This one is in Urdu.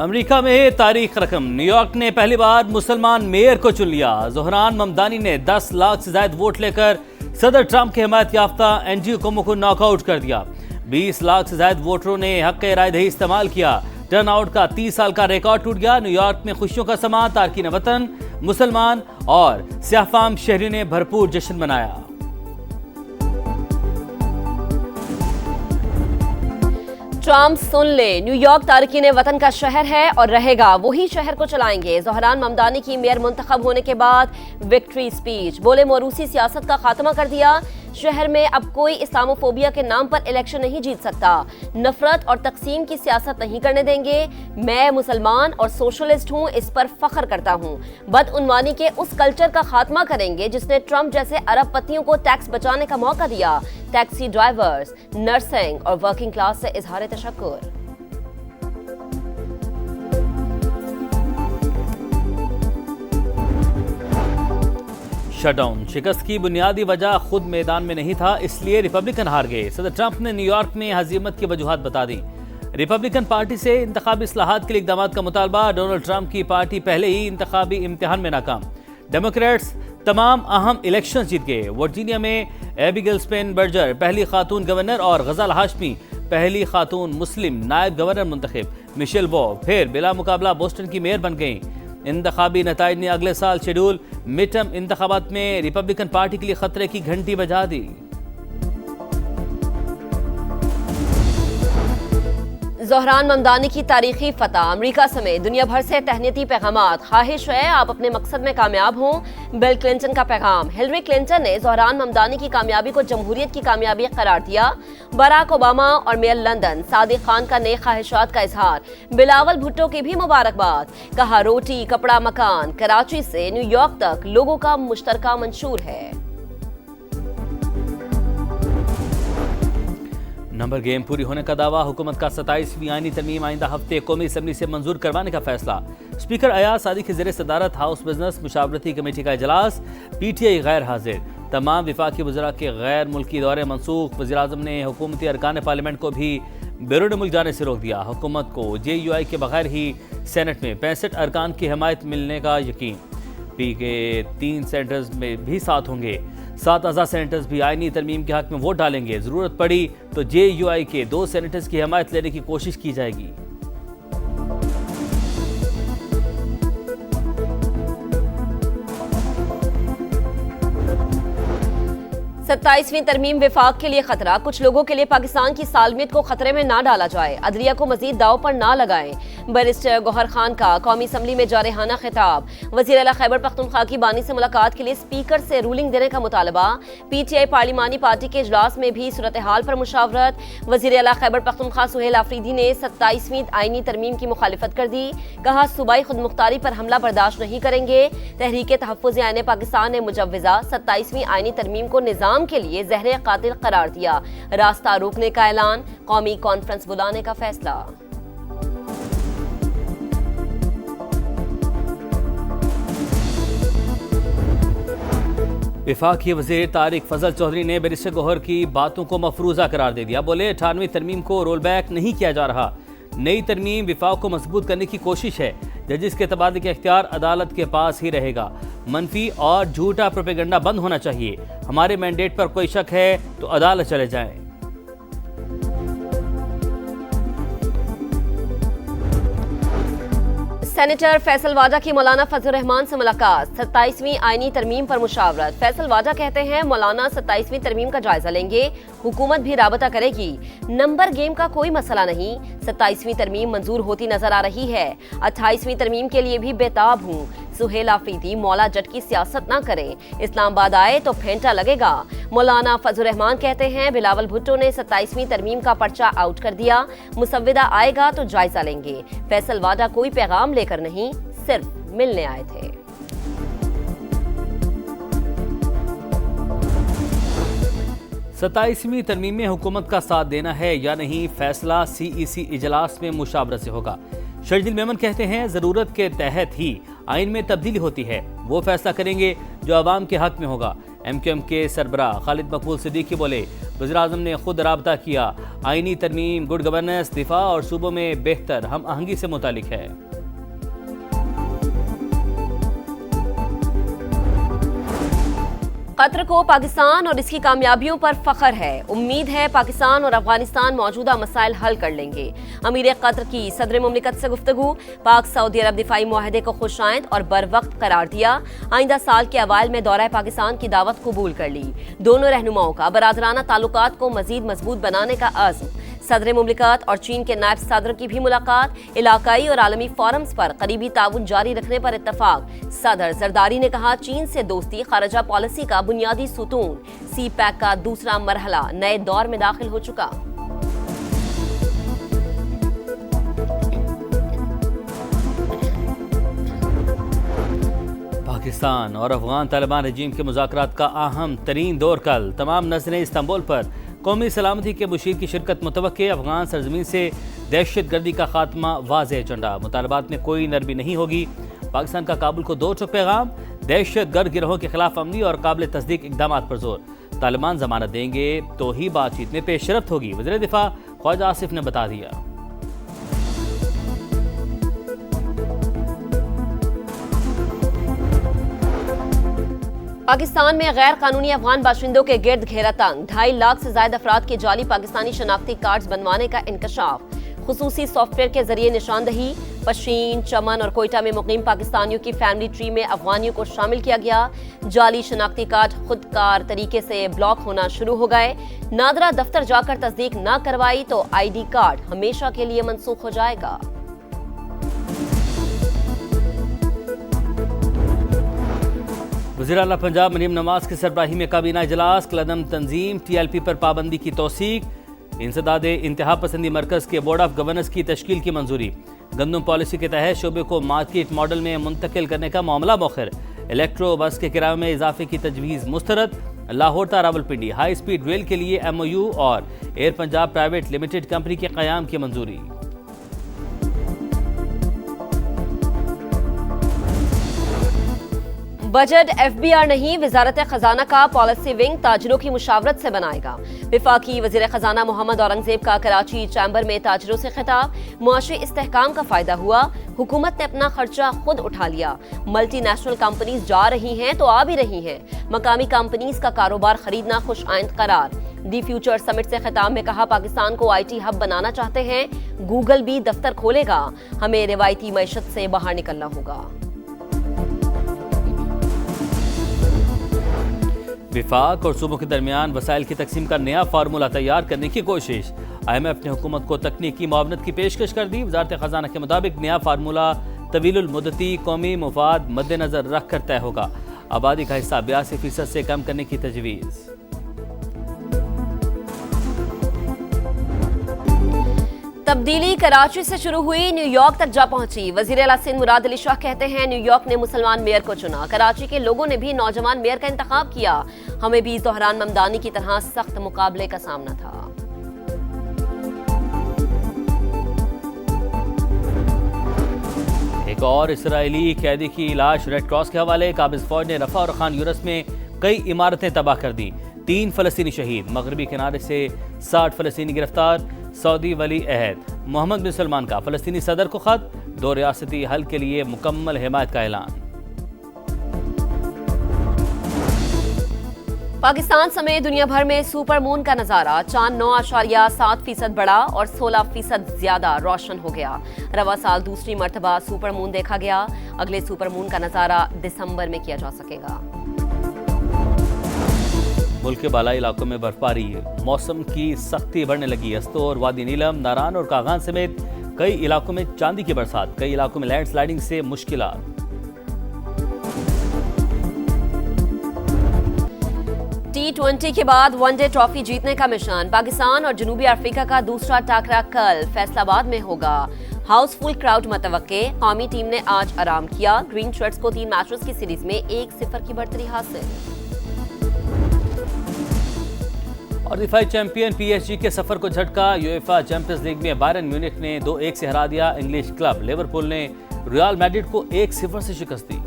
امریکہ میں تاریخ رقم، نیو یارک نے پہلی بار مسلمان میئر کو چن لیا۔ زہران ممدانی نے 10 لاکھ سے زائد ووٹ لے کر صدر ٹرمپ کے حمایت یافتہ اینڈریو کومو کو ناک آؤٹ کر دیا۔ 20 لاکھ سے زائد ووٹروں نے حق رائے دہی استعمال کیا۔ ٹرن آؤٹ کا 30 سال کا ریکارڈ ٹوٹ گیا۔ نیو یارک میں خوشیوں کا سماں، تارکین وطن، مسلمان اور سیاہ فام شہریوں نے بھرپور جشن منایا۔ ٹرمپ سن لے، نیو یارک تارکین وطن کا شہر ہے اور رہے گا، وہی شہر کو چلائیں گے۔ زہران ممدانی کی میئر منتخب ہونے کے بعد وکٹری سپیچ، بولے موروثی سیاست کا خاتمہ کر دیا۔ شہر میں اب کوئی اسلاموفوبیا کے نام پر الیکشن نہیں جیت سکتا، نفرت اور تقسیم کی سیاست نہیں کرنے دیں گے۔ میں مسلمان اور سوشلسٹ ہوں، اس پر فخر کرتا ہوں۔ بدعنوانی کے اس کلچر کا خاتمہ کریں گے جس نے ٹرمپ جیسے ارب پتیوں کو ٹیکس بچانے کا موقع دیا۔ ٹیکسی ڈرائیورز، نرسنگ اور ورکنگ کلاس سے اظہار تشکر۔ شٹ ڈاؤن شکست کی بنیادی وجہ خود میدان میں نہیں تھا، اس لیے ریپبلکن ہار گئے۔ صدر ٹرمپ نے نیو یارک میں ہزیمت کی وجوہات بتا دی۔ ریپبلکن پارٹی سے انتخابی اصلاحات کے لیے اقدامات کا مطالبہ، ڈونلڈ ٹرمپ کی پارٹی پہلے ہی انتخابی امتحان میں ناکام۔ ڈیموکریٹس تمام اہم الیکشن جیت گئے۔ ورجینیا میں ایبیگیل اسپین برجر پہلی خاتون گورنر اور غزال ہاشمی پہلی خاتون مسلم نائب گورنر منتخب۔ مشیل وو پھر بلا مقابلہ بوسٹن کی میئر بن گئیں۔ انتخابی نتائج نے اگلے سال شیڈول مڈ ٹرم انتخابات میں ریپبلکن پارٹی کے لیے خطرے کی گھنٹی بجا دی۔ زہران ممدانی کی تاریخی فتح، امریکہ سمیت دنیا بھر سے تہنیتی پیغامات۔ خواہش ہے آپ اپنے مقصد میں کامیاب ہوں۔ بل کلنٹن کا پیغام، ہلری کلنٹن نے زہران ممدانی کی کامیابی کو جمہوریت کی کامیابی قرار دیا۔ باراک اوباما اور میئر لندن صادق خان کا نیک خواہشات کا اظہار۔ بلاول بھٹو کی بھی مبارکباد، کہا روٹی کپڑا مکان، کراچی سے نیو یارک تک لوگوں کا مشترکہ منشور ہے۔ نمبر گیم پوری ہونے کا دعویٰ، حکومت کا 27ویں آئینی ترمیم آئندہ ہفتے قومی اسمبلی سے منظور کروانے کا فیصلہ۔ اسپیکر ایاز صادق کی زیر صدارت ہاؤس بزنس مشاورتی کمیٹی کا اجلاس، پی ٹی آئی غیر حاضر۔ تمام وفاقی وزراء کے غیر ملکی دورے منسوخ۔ وزیراعظم نے حکومتی ارکان پارلیمنٹ کو بھی بیرون ملک جانے سے روک دیا۔ حکومت کو جے یو آئی کے بغیر ہی سینٹ میں 65 ارکان کی حمایت ملنے کا یقین۔ پی کے 3 سینیٹرز میں بھی ساتھ ہوں گے۔ 7 اعضاء سینیٹرز بھی آئینی ترمیم کے حق میں ووٹ ڈالیں گے۔ ضرورت پڑی تو جے یو آئی کے 2 سینیٹرز کی حمایت لینے کی کوشش کی جائے گی۔ ستائیسویں ترمیم وفاق کے لیے خطرہ، کچھ لوگوں کے لیے پاکستان کی سالمیت کو خطرے میں نہ ڈالا جائے، عدلیہ کو مزید داؤ پر نہ لگائیں۔ بیرسٹر گوہر خان کا قومی اسمبلی میں جارحانہ خطاب۔ وزیر اعلیٰ خیبر پختونخوا کی بانی سے ملاقات کے لیے اسپیکر سے رولنگ دینے کا مطالبہ۔ پی ٹی آئی پارلیمانی پارٹی کے اجلاس میں بھی صورتحال پر مشاورت۔ وزیر اعلیٰ خیبر پختونخوا سہیل آفریدی نے 27ویں آئینی ترمیم کی مخالفت کر دی، کہا صوبائی خود مختاری پر حملہ برداشت نہیں کریں گے۔ تحریک تحفظ آئین پاکستان نے مجوزہ 27ویں آئینی ترمیم کو نظام کے لیے زہر قاتل قرار دیا۔ راستہ روکنے کا اعلان، قومی کانفرنس بلانے کا فیصلہ۔ وفاقی وزیر طارق فضل چودھری نے بیرسٹر گوہر کی باتوں کو مفروضہ قرار دے دیا۔ بولے 98ویں ترمیم کو رول بیک نہیں کیا جا رہا، نئی ترمیم وفاق کو مضبوط کرنے کی کوشش ہے۔ ججز کے تبادلے کا اختیار عدالت کے پاس ہی رہے گا۔ منفی اور جھوٹا پروپیگنڈا بند ہونا چاہیے۔ ہمارے مینڈیٹ پر کوئی شک ہے تو عدالت چلے جائیں۔ سینیٹر فیصل واجہ کی مولانا فضل الرحمان سے ملاقات، 27ویں آئینی ترمیم پر مشاورت۔ فیصل واجہ کہتے ہیں مولانا 27ویں ترمیم کا جائزہ لیں گے، حکومت بھی رابطہ کرے گی۔ نمبر گیم کا کوئی مسئلہ نہیں، 27ویں ترمیم منظور ہوتی نظر آ رہی ہے۔ 28ویں ترمیم کے لیے بھی بےتاب ہوں۔ سہیل آفریدی، مولا جٹ کی سیاست نہ کریں، اسلام آباد آئے تو پھینٹا لگے گا۔ مولانا فضل الرحمان کہتے ہیں بلاول بھٹو نے 27ویں ترمیم کا پرچہ آؤٹ کر دیا، مسودہ آئے گا تو جائزہ لیں گے۔ فیصل واجہ کوئی پیغام لے کر نہیں، صرف ملنے آئے تھے۔ 27ویں ترمیم میں حکومت کا ساتھ دینا ہے یا نہیں، فیصلہ سی ای سی اجلاس میں مشاورت سے ہوگا۔ شرجیل میمن کہتے ہیں ضرورت کے تحت ہی آئین میں تبدیلی ہوتی ہے، وہ فیصلہ کریں گے جو عوام کے حق میں ہوگا۔ MQM کے سربراہ خالد مقبول صدیقی بولے وزیراعظم نے خود رابطہ کیا، آئینی ترمیم، گڈ گورننس، دفاع اور صوبوں میں بہتر ہم آہنگی سے متعلق ہے۔ قطر کو پاکستان اور اس کی کامیابیوں پر فخر ہے، امید ہے پاکستان اور افغانستان موجودہ مسائل حل کر لیں گے۔ امیر قطر کی صدر مملکت سے گفتگو، پاک سعودی عرب دفاعی معاہدے کو خوش آئند اور بروقت قرار دیا، آئندہ سال کے اوائل میں دورہ پاکستان کی دعوت قبول کر لی۔ دونوں رہنماؤں کا برادرانہ تعلقات کو مزید مضبوط بنانے کا عزم۔ صدر مملکت اور چین کے نائب صدر کی بھی ملاقات، علاقائی اور عالمی فورمز پر قریبی تعاون جاری رکھنے پر اتفاق۔ صدر زرداری نے کہا چین سے دوستی خارجہ پالیسی کا بنیادی ستون، سی پیک کا دوسرا مرحلہ نئے دور میں داخل ہو چکا۔ پاکستان اور افغان طالبان رجیم کے مذاکرات کا اہم ترین دور کل، تمام نظریں استنبول پر۔ قومی سلامتی کے مشیر کی شرکت متوقع، افغان سرزمین سے دہشت گردی کا خاتمہ واضح ایجنڈا، مطالبات میں کوئی نرمی نہیں ہوگی۔ پاکستان کا کابل کو دو ٹوک پیغام، دہشت گرد گروہوں کے خلاف عملی اور قابل تصدیق اقدامات پر زور، طالبان ضمانت دیں گے تو ہی بات چیت میں پیش رفت ہوگی، وزیر دفاع خواجہ آصف نے بتا دیا۔ پاکستان میں غیر قانونی افغان باشندوں کے گرد گھیرا تنگ، 2.5 لاکھ سے زائد افراد کے جعلی پاکستانی شناختی کارڈز بنوانے کا انکشاف، خصوصی سافٹ ویئر کے ذریعے نشاندہی، پشین، چمن اور کوئٹہ میں مقیم پاکستانیوں کی فیملی ٹری میں افغانیوں کو شامل کیا گیا، جعلی شناختی کارڈ خود کار طریقے سے بلاک ہونا شروع ہو گئے، نادرہ دفتر جا کر تصدیق نہ کروائی تو ID کارڈ ہمیشہ کے لیے منسوخ ہو جائے گا۔ وزیر اعلیٰ پنجاب مریم نواز کی سربراہی میں کابینہ اجلاس، کالعدم تنظیم TLP پر پابندی کی توثیق، انسداد انتہا پسندی مرکز کے بورڈ آف گورننس کی تشکیل کی منظوری، گندم پالیسی کے تحت شعبے کو مارکیٹ ماڈل میں منتقل کرنے کا معاملہ مؤخر، الیکٹرو بس کے کرایے میں اضافے کی تجویز مسترد، لاہور تا راولپنڈی ہائی سپیڈ ریل کے لیے MOU اور air Punjab private limited company کے قیام کی منظوری۔ بجٹ FBR نہیں، وزارت خزانہ کا پالیسی ونگ تاجروں کی مشاورت سے بنائے گا، وفاقی وزیر خزانہ محمد اورنگزیب کا کراچی چیمبر میں تاجروں سے خطاب، معاشی استحکام کا فائدہ ہوا، حکومت نے اپنا خرچہ خود اٹھا لیا، ملٹی نیشنل کمپنیز جا رہی ہیں تو آ بھی رہی ہیں، مقامی کمپنیز کا کاروبار خریدنا خوش آئند قرار۔ دی فیوچر سمٹ سے خطاب میں کہا پاکستان کو IT ہب بنانا چاہتے ہیں، گوگل بھی دفتر کھولے گا، ہمیں روایتی معیشت سے باہر نکلنا ہوگا۔ وفاق اور صوبوں کے درمیان وسائل کی تقسیم کا نیا فارمولہ تیار کرنے کی کوشش، IMF نے حکومت کو تکنیکی معاونت کی پیشکش کر دی، وزارت خزانہ کے مطابق نیا فارمولہ طویل المدتی قومی مفاد مد نظر رکھ کر طے ہوگا، آبادی کا حصہ 82% سے کم کرنے کی تجویز۔ تبدیلی کراچی سے شروع ہوئی، نیو یارک تک جا پہنچی، وزیر اعلیٰ سندھ مراد علی شاہ کہتے ہیں نیو یارک نے مسلمان میئر کو چنا، کراچی کے لوگوں نے بھی نوجوان میئر کا انتخاب کیا، ہمیں بھی زہران ممدانی کی طرح سخت مقابلے کا سامنا تھا۔ ایک اور اسرائیلی قیدی کی لاش ریڈ کراس کے حوالے، قابض فوج نے رفح اور خان یونس میں کئی عمارتیں تباہ کر دی، 3 فلسطینی شہید، مغربی کنارے سے 60 فلسطینی گرفتار، سعودی ولی عہد محمد بن سلمان کا فلسطینی صدر کو خط، 2 ریاستی حل کے لیے مکمل حمایت کا اعلان۔ پاکستان سمیت دنیا بھر میں سپر مون کا نظارہ، چاند 9.7% بڑا اور 16% زیادہ روشن ہو گیا، رواں سال دوسری مرتبہ سپر مون دیکھا گیا، اگلے سپر مون کا نظارہ دسمبر میں کیا جا سکے گا۔ ملک کے بالائی علاقوں میں برفباری، موسم کی سختی بڑھنے لگی، استور، وادی نیلم، ناران اور کاغان سمیت کئی علاقوں میں چاندی کی برسات، کئی علاقوں میں لینڈ سلائیڈنگ سے مشکلات۔ T20 کے بعد ون ڈے ٹرافی جیتنے کا مشن، پاکستان اور جنوبی افریقہ کا دوسرا ٹاکرا کل فیصل آباد میں ہوگا، ہاؤس فل کراؤڈ متوقع، قومی ٹیم نے آج آرام کیا، گرین شرٹس کو 3 میچز کی سیریز میں 1-0 کی بڑھتری حاصل۔ اور دفاعی چیمپئن PSG کے سفر کو جھٹکا، یویفا چیمپئنز لیگ میں بائرن میونخ نے 2-1 سے ہرا دیا، انگلش کلب لیورپول نے ریال میڈرڈ کو 1-0 سے شکست دی۔